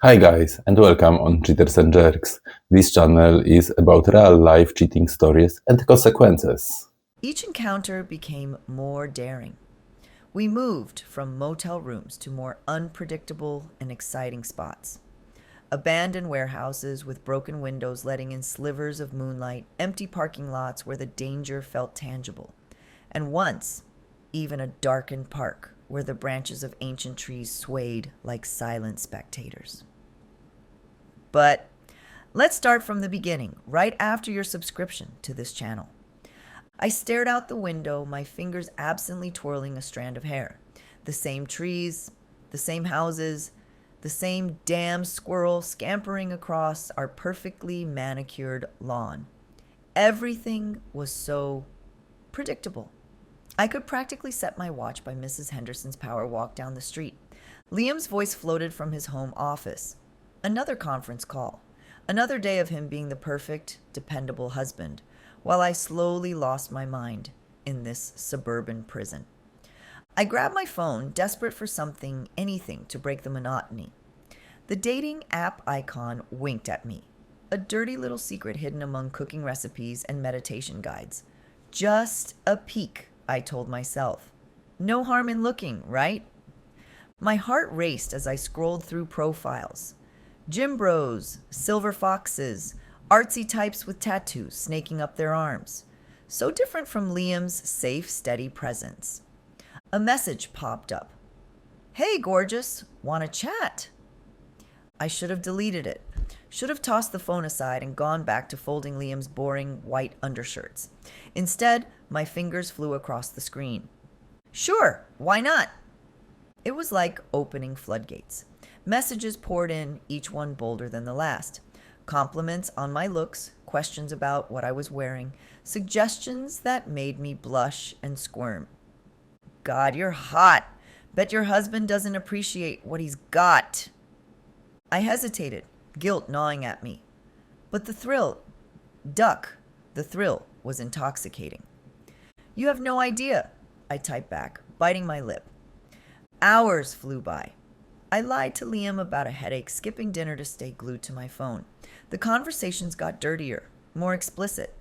Hi guys, and welcome on Cheaters and Jerks. This channel is about real-life cheating stories and consequences. Each encounter became more daring. We moved from motel rooms to more unpredictable and exciting spots. Abandoned warehouses with broken windows letting in slivers of moonlight, empty parking lots where the danger felt tangible, and once, even a darkened park where the branches of ancient trees swayed like silent spectators. But let's start from the beginning, right after your subscription to this channel. I stared out the window, my fingers absently twirling a strand of hair. The same trees, the same houses, the same damn squirrel scampering across our perfectly manicured lawn. Everything was so predictable. I could practically set my watch by Mrs. Henderson's power walk down the street. Liam's voice floated from his home office. Another conference call. Another day of him being the perfect, dependable husband, while I slowly lost my mind in this suburban prison. I grabbed my phone, desperate for something, anything to break the monotony. The dating app icon winked at me, a dirty little secret hidden among cooking recipes and meditation guides. Just a peek, I told myself. No harm in looking, right? My heart raced as I scrolled through profiles. Gym bros, silver foxes, artsy types with tattoos snaking up their arms. So different from Liam's safe, steady presence. A message popped up. Hey, gorgeous, wanna chat? I should have deleted it. Should have tossed the phone aside and gone back to folding Liam's boring white undershirts. Instead, my fingers flew across the screen. Sure, why not? It was like opening floodgates. Messages poured in, each one bolder than the last. Compliments on my looks, questions about what I was wearing, suggestions that made me blush and squirm. God, you're hot. Bet your husband doesn't appreciate what he's got. I hesitated, guilt gnawing at me. But the thrill was intoxicating. You have no idea, I typed back, biting my lip. Hours flew by. I lied to Liam about a headache, skipping dinner to stay glued to my phone. The conversations got dirtier, more explicit.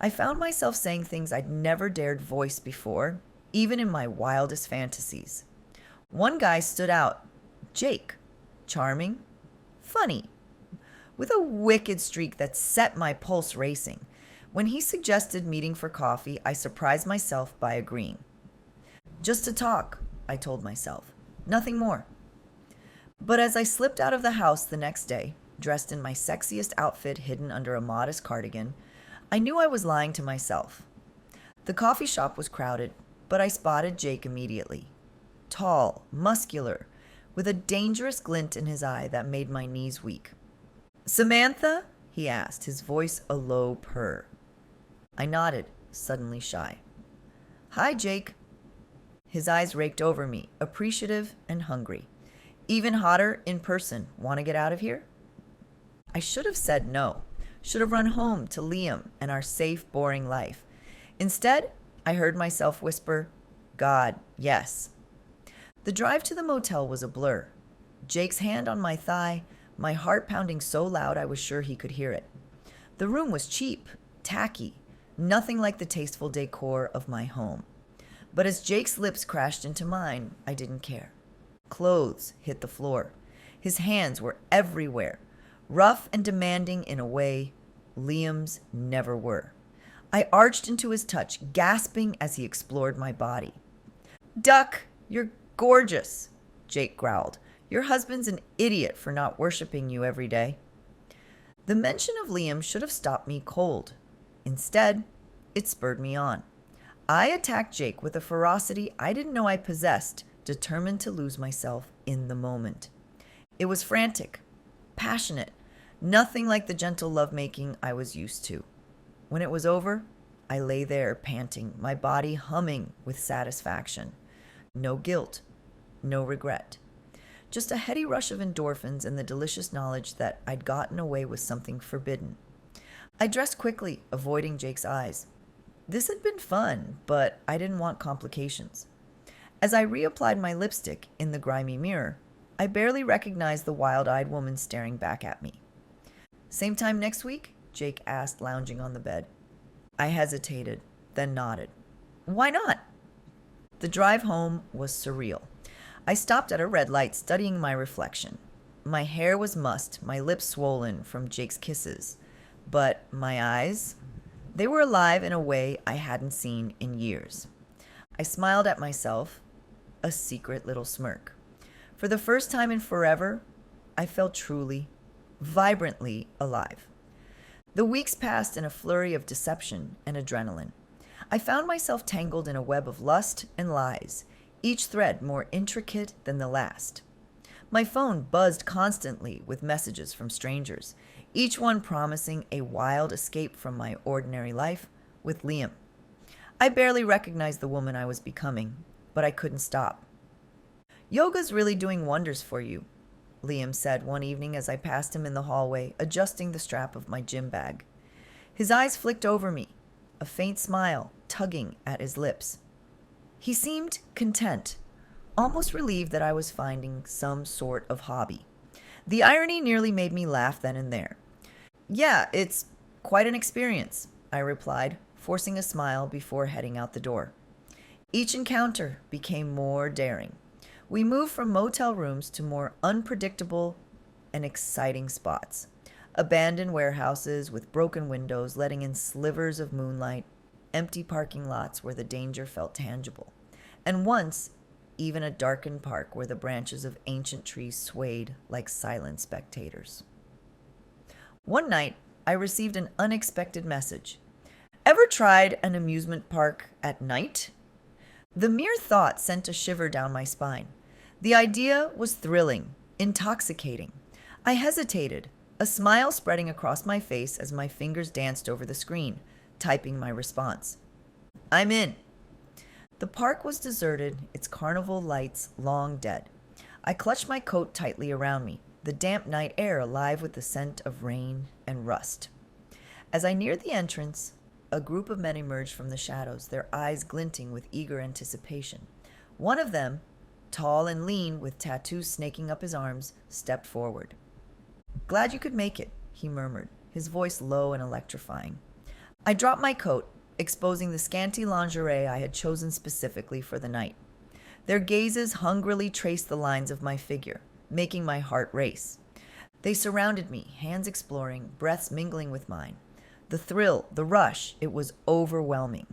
I found myself saying things I'd never dared voice before, even in my wildest fantasies. One guy stood out, Jake, charming, funny, with a wicked streak that set my pulse racing. When he suggested meeting for coffee, I surprised myself by agreeing. Just to talk, I told myself. Nothing more. But as I slipped out of the house the next day, dressed in my sexiest outfit hidden under a modest cardigan, I knew I was lying to myself. The coffee shop was crowded, but I spotted Jake immediately. Tall, muscular, with a dangerous glint in his eye that made my knees weak. Samantha? He asked, his voice a low purr. I nodded, suddenly shy. Hi, Jake. His eyes raked over me, appreciative and hungry. Even hotter in person. Want to get out of here? I should have said no. Should have run home to Liam and our safe, boring life. Instead, I heard myself whisper, God, yes. The drive to the motel was a blur. Jake's hand on my thigh, my heart pounding so loud I was sure he could hear it. The room was cheap, tacky, nothing like the tasteful decor of my home. But as Jake's lips crashed into mine, I didn't care. Clothes hit the floor. His hands were everywhere, rough and demanding in a way Liam's never were. I arched into his touch, gasping as he explored my body. Duck, you're gorgeous, Jake growled. Your husband's an idiot for not worshiping you every day. The mention of Liam should have stopped me cold. Instead, it spurred me on. I attacked Jake with a ferocity I didn't know I possessed, determined to lose myself in the moment. It was frantic, passionate, nothing like the gentle lovemaking I was used to. When it was over, I lay there panting, my body humming with satisfaction. No guilt, no regret. Just a heady rush of endorphins and the delicious knowledge that I'd gotten away with something forbidden. I dressed quickly, avoiding Jake's eyes. This had been fun, but I didn't want complications. As I reapplied my lipstick in the grimy mirror, I barely recognized the wild-eyed woman staring back at me. Same time next week? Jake asked, lounging on the bed. I hesitated, then nodded. Why not? The drive home was surreal. I stopped at a red light, studying my reflection. My hair was mussed, my lips swollen from Jake's kisses. But my eyes, they were alive in a way I hadn't seen in years. I smiled at myself, a secret little smirk. For the first time in forever, I felt truly, vibrantly alive. The weeks passed in a flurry of deception and adrenaline. I found myself tangled in a web of lust and lies, each thread more intricate than the last. My phone buzzed constantly with messages from strangers, each one promising a wild escape from my ordinary life with Liam. I barely recognized the woman I was becoming, but I couldn't stop. Yoga's really doing wonders for you, Liam said one evening as I passed him in the hallway, adjusting the strap of my gym bag. His eyes flicked over me, a faint smile tugging at his lips. He seemed content, almost relieved that I was finding some sort of hobby. The irony nearly made me laugh then and there. Yeah, it's quite an experience, I replied, forcing a smile before heading out the door. Each encounter became more daring. We moved from motel rooms to more unpredictable and exciting spots. Abandoned warehouses with broken windows letting in slivers of moonlight, empty parking lots where the danger felt tangible, and once, even a darkened park where the branches of ancient trees swayed like silent spectators. One night, I received an unexpected message. Ever tried an amusement park at night? The mere thought sent a shiver down my spine. The idea was thrilling, intoxicating. I hesitated, a smile spreading across my face as my fingers danced over the screen, typing my response. I'm in. The park was deserted, its carnival lights long dead. I clutched my coat tightly around me, the damp night air alive with the scent of rain and rust. As I neared the entrance, a group of men emerged from the shadows, their eyes glinting with eager anticipation. One of them, tall and lean with tattoos snaking up his arms, stepped forward. Glad you could make it, he murmured, his voice low and electrifying. I dropped my coat, exposing the scanty lingerie I had chosen specifically for the night. Their gazes hungrily traced the lines of my figure, making my heart race. They surrounded me, hands exploring, breaths mingling with mine. The thrill, the rush, it was overwhelming.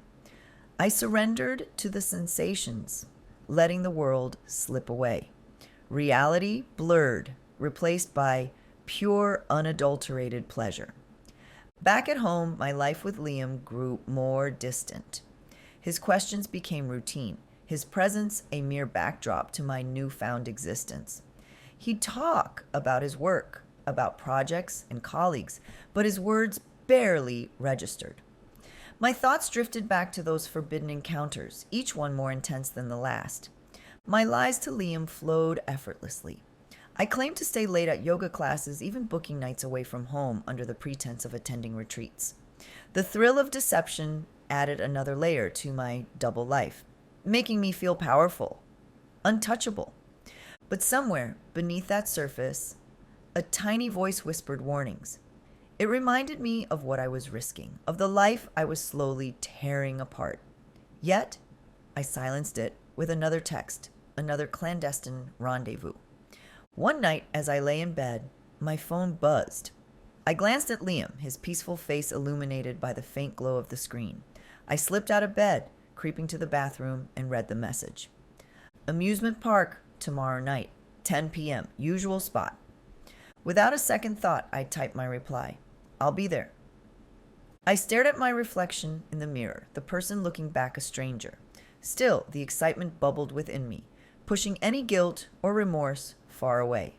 I surrendered to the sensations, letting the world slip away. Reality blurred, replaced by pure, unadulterated pleasure. Back at home, my life with Liam grew more distant. His questions became routine, his presence a mere backdrop to my newfound existence. He'd talk about his work, about projects and colleagues, but his words barely registered. My thoughts drifted back to those forbidden encounters, each one more intense than the last. My lies to Liam flowed effortlessly. I claimed to stay late at yoga classes, even booking nights away from home under the pretense of attending retreats. The thrill of deception added another layer to my double life, making me feel powerful, untouchable. But somewhere beneath that surface, a tiny voice whispered warnings. It reminded me of what I was risking, of the life I was slowly tearing apart. Yet, I silenced it with another text, another clandestine rendezvous. One night, as I lay in bed, my phone buzzed. I glanced at Liam, his peaceful face illuminated by the faint glow of the screen. I slipped out of bed, creeping to the bathroom, and read the message. Amusement park, tomorrow night, 10 p.m., usual spot. Without a second thought, I typed my reply. I'll be there. I stared at my reflection in the mirror, the person looking back a stranger. Still, the excitement bubbled within me, pushing any guilt or remorse far away.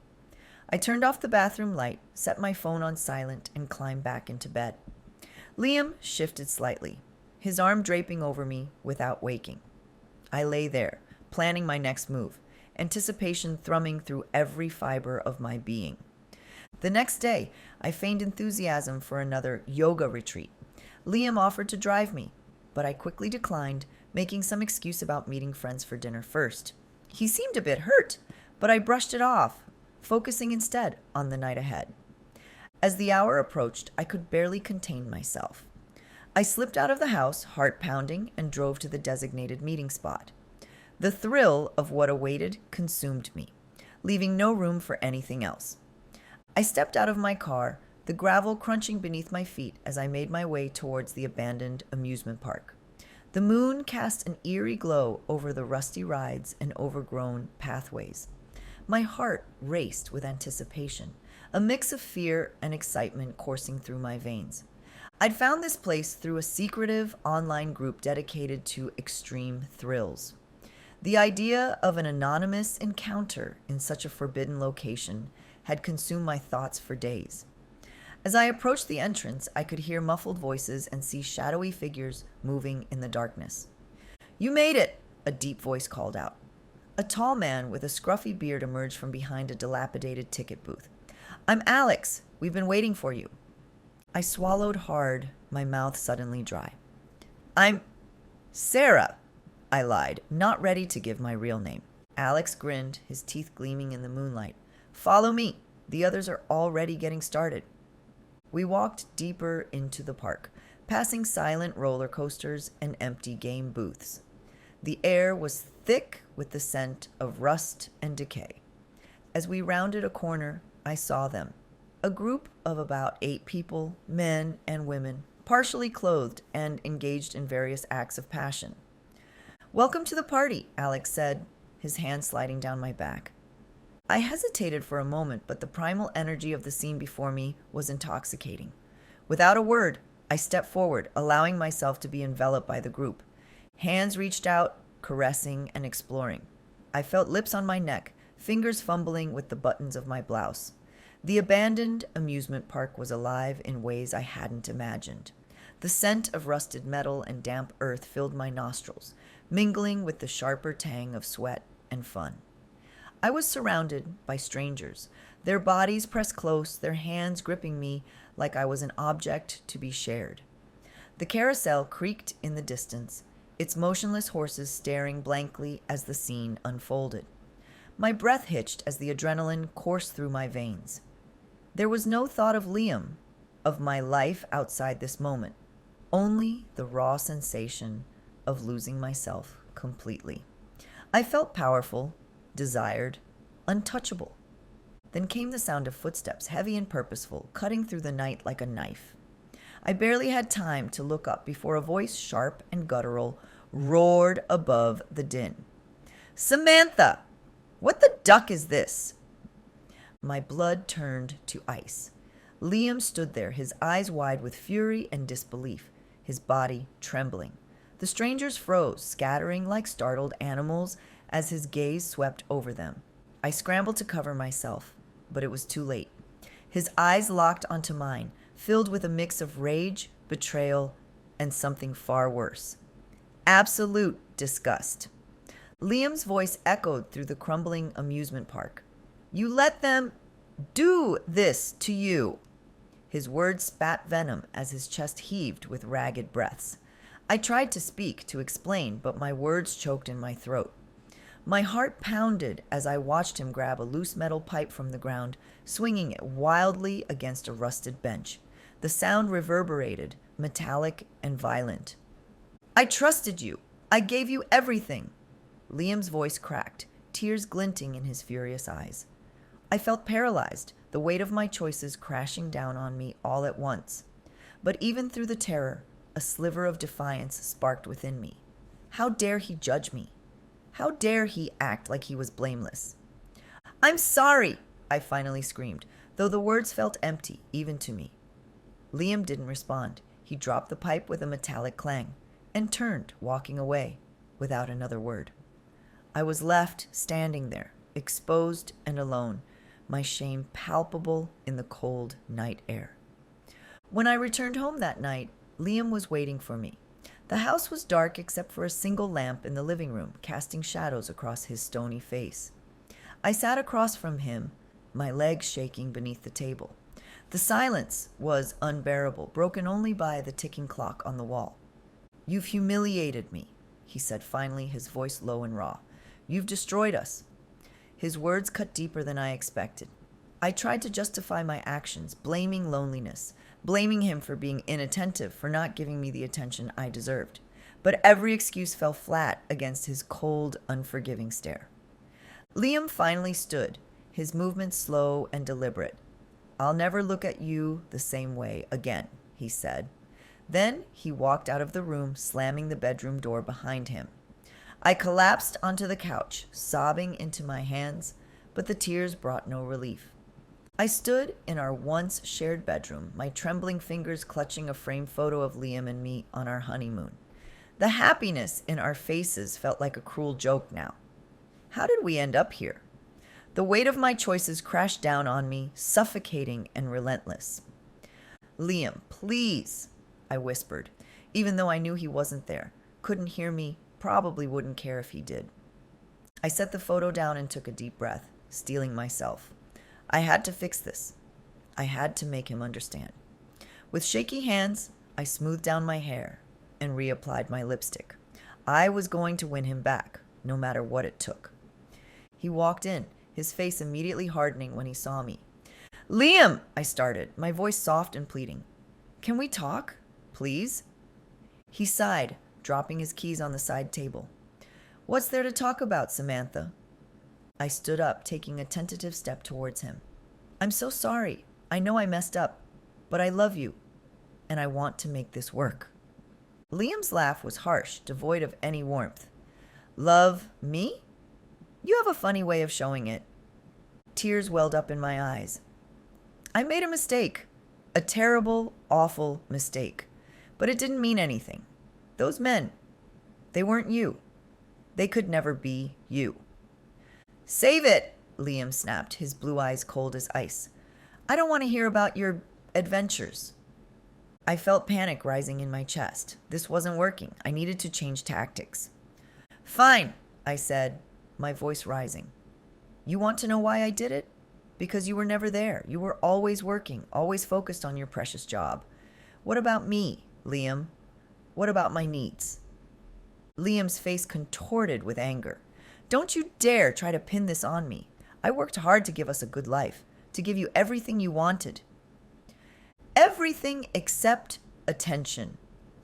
I turned off the bathroom light, set my phone on silent, and climbed back into bed. Liam shifted slightly, his arm draping over me without waking. I lay there, planning my next move, anticipation thrumming through every fiber of my being. The next day, I feigned enthusiasm for another yoga retreat. Liam offered to drive me, but I quickly declined, making some excuse about meeting friends for dinner first. He seemed a bit hurt, but I brushed it off, focusing instead on the night ahead. As the hour approached, I could barely contain myself. I slipped out of the house, heart pounding, and drove to the designated meeting spot. The thrill of what awaited consumed me, leaving no room for anything else. I stepped out of my car, the gravel crunching beneath my feet as I made my way towards the abandoned amusement park. The moon cast an eerie glow over the rusty rides and overgrown pathways. My heart raced with anticipation, a mix of fear and excitement coursing through my veins. I'd found this place through a secretive online group dedicated to extreme thrills. The idea of an anonymous encounter in such a forbidden location had consumed my thoughts for days. As I approached the entrance, I could hear muffled voices and see shadowy figures moving in the darkness. "You made it!" a deep voice called out. A tall man with a scruffy beard emerged from behind a dilapidated ticket booth. "I'm Alex. We've been waiting for you." I swallowed hard, my mouth suddenly dry. "I'm Sarah," I lied, not ready to give my real name. Alex grinned, his teeth gleaming in the moonlight. "Follow me. The others are already getting started." We walked deeper into the park, passing silent roller coasters and empty game booths. The air was thick with the scent of rust and decay. As we rounded a corner, I saw them. A group of about 8 people, men and women, partially clothed and engaged in various acts of passion. "Welcome to the party," Alex said, his hand sliding down my back. I hesitated for a moment, but the primal energy of the scene before me was intoxicating. Without a word, I stepped forward, allowing myself to be enveloped by the group. Hands reached out, caressing and exploring. I felt lips on my neck, fingers fumbling with the buttons of my blouse. The abandoned amusement park was alive in ways I hadn't imagined. The scent of rusted metal and damp earth filled my nostrils, mingling with the sharper tang of sweat and fun. I was surrounded by strangers, their bodies pressed close, their hands gripping me like I was an object to be shared. The carousel creaked in the distance, its motionless horses staring blankly as the scene unfolded. My breath hitched as the adrenaline coursed through my veins. There was no thought of Liam, of my life outside this moment, only the raw sensation of losing myself completely. I felt powerful, desired, untouchable. Then came the sound of footsteps, heavy and purposeful, cutting through the night like a knife. I barely had time to look up before a voice, sharp and guttural, roared above the din. "Samantha! What the duck is this?" My blood turned to ice. Liam stood there, his eyes wide with fury and disbelief, his body trembling. The strangers froze, scattering like startled animals as his gaze swept over them. I scrambled to cover myself, but it was too late. His eyes locked onto mine, filled with a mix of rage, betrayal, and something far worse. Absolute disgust. Liam's voice echoed through the crumbling amusement park. "You let them do this to you." His words spat venom as his chest heaved with ragged breaths. I tried to speak, to explain, but my words choked in my throat. My heart pounded as I watched him grab a loose metal pipe from the ground, swinging it wildly against a rusted bench. The sound reverberated, metallic and violent. "I trusted you. I gave you everything." Liam's voice cracked, tears glinting in his furious eyes. I felt paralyzed, the weight of my choices crashing down on me all at once. But even through the terror, a sliver of defiance sparked within me. How dare he judge me? How dare he act like he was blameless? "I'm sorry," I finally screamed, though the words felt empty, even to me. Liam didn't respond. He dropped the pipe with a metallic clang and turned, walking away, without another word. I was left standing there, exposed and alone, my shame palpable in the cold night air. When I returned home that night, Liam was waiting for me. The house was dark except for a single lamp in the living room, casting shadows across his stony face. I sat across from him, my legs shaking beneath the table. The silence was unbearable, broken only by the ticking clock on the wall. "You've humiliated me," he said finally, his voice low and raw. "You've destroyed us." His words cut deeper than I expected. I tried to justify my actions, blaming loneliness, blaming him for being inattentive, for not giving me the attention I deserved. But every excuse fell flat against his cold, unforgiving stare. Liam finally stood, his movements slow and deliberate. "I'll never look at you the same way again," he said. Then he walked out of the room, slamming the bedroom door behind him. I collapsed onto the couch, sobbing into my hands, but the tears brought no relief. I stood in our once shared bedroom, my trembling fingers clutching a framed photo of Liam and me on our honeymoon. The happiness in our faces felt like a cruel joke now. How did we end up here? The weight of my choices crashed down on me, suffocating and relentless. "Liam, please," I whispered, even though I knew he wasn't there, couldn't hear me, probably wouldn't care if he did. I set the photo down and took a deep breath, steeling myself. I had to fix this. I had to make him understand. With shaky hands, I smoothed down my hair and reapplied my lipstick. I was going to win him back, no matter what it took. He walked in, his face immediately hardening when he saw me. "Liam," I started, my voice soft and pleading. "Can we talk, please?" He sighed, dropping his keys on the side table. "What's there to talk about, Samantha?" I stood up, taking a tentative step towards him. "I'm so sorry. I know I messed up, but I love you, and I want to make this work." Liam's laugh was harsh, devoid of any warmth. "Love me? You have a funny way of showing it." Tears welled up in my eyes. "I made a mistake. A terrible, awful mistake. But it didn't mean anything. Those men, they weren't you. They could never be you." "Save it," Liam snapped, his blue eyes cold as ice. "I don't want to hear about your adventures." I felt panic rising in my chest. This wasn't working. I needed to change tactics. "Fine," I said, my voice rising. "You want to know why I did it? Because you were never there. You were always working, always focused on your precious job. What about me, Liam? What about my needs?" Liam's face contorted with anger. "Don't you dare try to pin this on me. I worked hard to give us a good life, to give you everything you wanted." "Everything except attention,"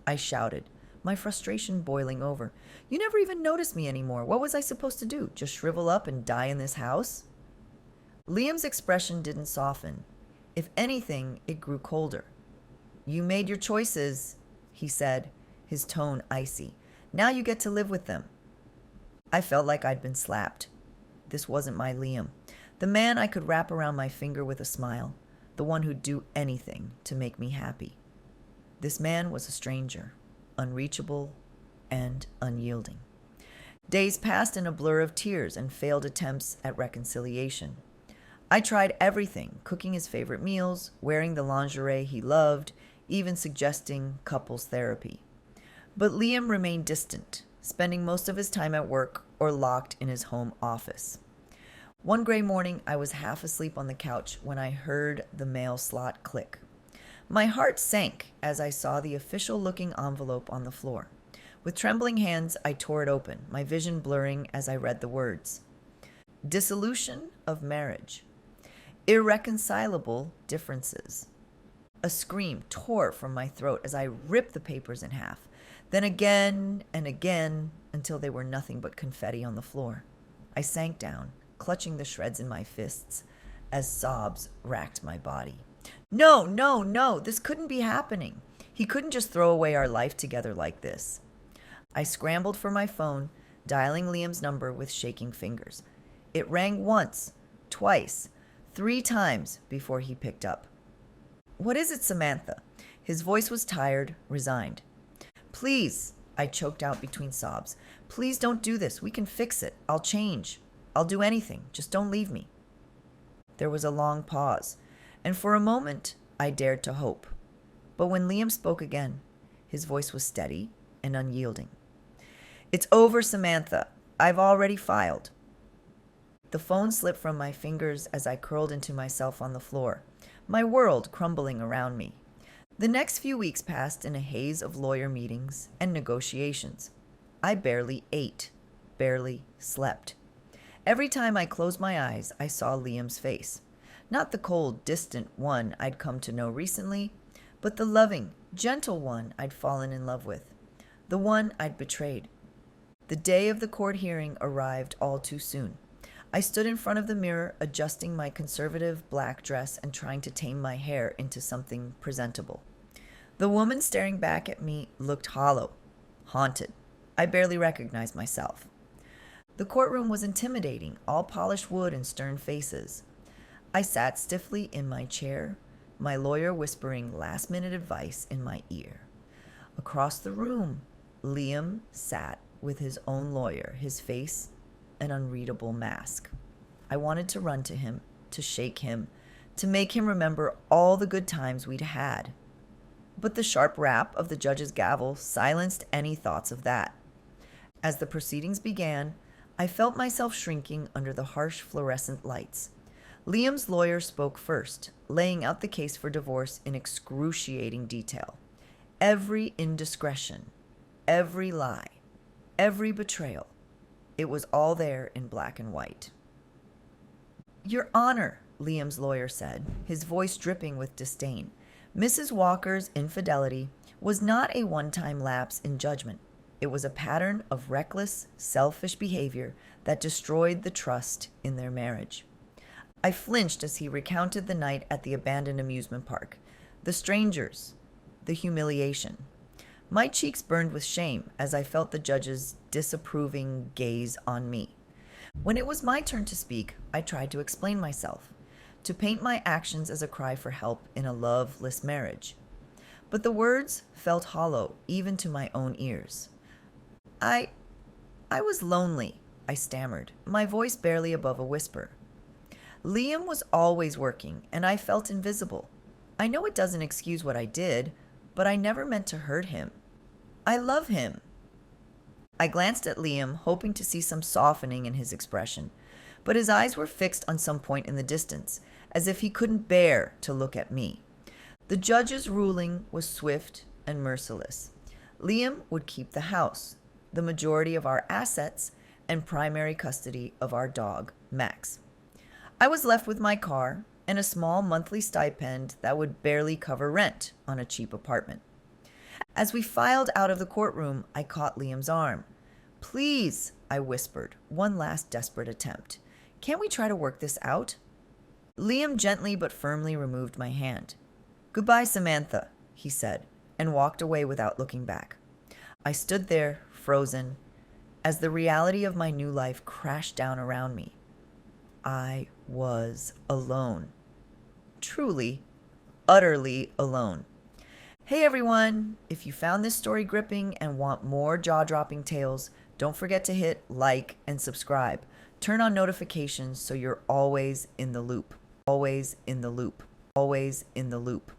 I shouted, my frustration boiling over. "You never even noticed me anymore. What was I supposed to do? Just shrivel up and die in this house?" Liam's expression didn't soften. If anything, it grew colder. "You made your choices," he said, his tone icy. "Now you get to live with them." I felt like I'd been slapped. This wasn't my Liam. The man I could wrap around my finger with a smile. The one who'd do anything to make me happy. This man was a stranger, unreachable and unyielding. Days passed in a blur of tears and failed attempts at reconciliation. I tried everything, cooking his favorite meals, wearing the lingerie he loved, even suggesting couples therapy. But Liam remained distant, spending most of his time at work or locked in his home office. One gray morning, I was half asleep on the couch when I heard the mail slot click. My heart sank as I saw the official-looking envelope on the floor. With trembling hands, I tore it open, my vision blurring as I read the words. Dissolution of marriage. Irreconcilable differences. A scream tore from my throat as I ripped the papers in half, then again and again until they were nothing but confetti on the floor. I sank down, clutching the shreds in my fists as sobs racked my body. No, no, no, this couldn't be happening. He couldn't just throw away our life together like this. I scrambled for my phone, dialing Liam's number with shaking fingers. It rang once, twice, 3 times before he picked up. "What is it, Samantha?" His voice was tired, resigned. "Please," I choked out between sobs. "Please don't do this. We can fix it. I'll change. I'll do anything. Just don't leave me." There was a long pause, and for a moment I dared to hope. But when Liam spoke again, his voice was steady and unyielding. "It's over, Samantha. I've already filed." The phone slipped from my fingers as I curled into myself on the floor, my world crumbling around me. The next few weeks passed in a haze of lawyer meetings and negotiations. I barely ate, barely slept. Every time I closed my eyes, I saw Liam's face. Not the cold, distant one I'd come to know recently, but the loving, gentle one I'd fallen in love with. The one I'd betrayed. The day of the court hearing arrived all too soon. I stood in front of the mirror, adjusting my conservative black dress and trying to tame my hair into something presentable. The woman staring back at me looked hollow, haunted. I barely recognized myself. The courtroom was intimidating, all polished wood and stern faces. I sat stiffly in my chair, my lawyer whispering last-minute advice in my ear. Across the room, Liam sat with his own lawyer, his face an unreadable mask. I wanted to run to him, to shake him, to make him remember all the good times we'd had. But the sharp rap of the judge's gavel silenced any thoughts of that. As the proceedings began, I felt myself shrinking under the harsh fluorescent lights. Liam's lawyer spoke first, laying out the case for divorce in excruciating detail. Every indiscretion, every lie, every betrayal. It was all there in black and white. "Your Honor," Liam's lawyer said, his voice dripping with disdain, "Mrs. Walker's infidelity was not a one-time lapse in judgment. It was a pattern of reckless, selfish behavior that destroyed the trust in their marriage." I flinched as he recounted the night at the abandoned amusement park, the strangers, the humiliation. My cheeks burned with shame as I felt the judge's disapproving gaze on me. When it was my turn to speak, I tried to explain myself, to paint my actions as a cry for help in a loveless marriage. But the words felt hollow, even to my own ears. I was lonely, I stammered, my voice barely above a whisper. Liam was always working, and I felt invisible. I know it doesn't excuse what I did, but I never meant to hurt him. I love him. I glanced at Liam, hoping to see some softening in his expression, but his eyes were fixed on some point in the distance, as if he couldn't bear to look at me. The judge's ruling was swift and merciless. Liam would keep the house, the majority of our assets, and primary custody of our dog, Max. I was left with my car and a small monthly stipend that would barely cover rent on a cheap apartment. As we filed out of the courtroom, I caught Liam's arm. "Please," I whispered, one last desperate attempt. "Can't we try to work this out?" Liam gently but firmly removed my hand. "Goodbye, Samantha," he said, and walked away without looking back. I stood there, frozen, as the reality of my new life crashed down around me. I was alone. Truly, utterly alone. Hey everyone! If you found this story gripping and want more jaw-dropping tales, don't forget to hit like and subscribe. Turn on notifications so you're always in the loop. Always in the loop. Always in the loop.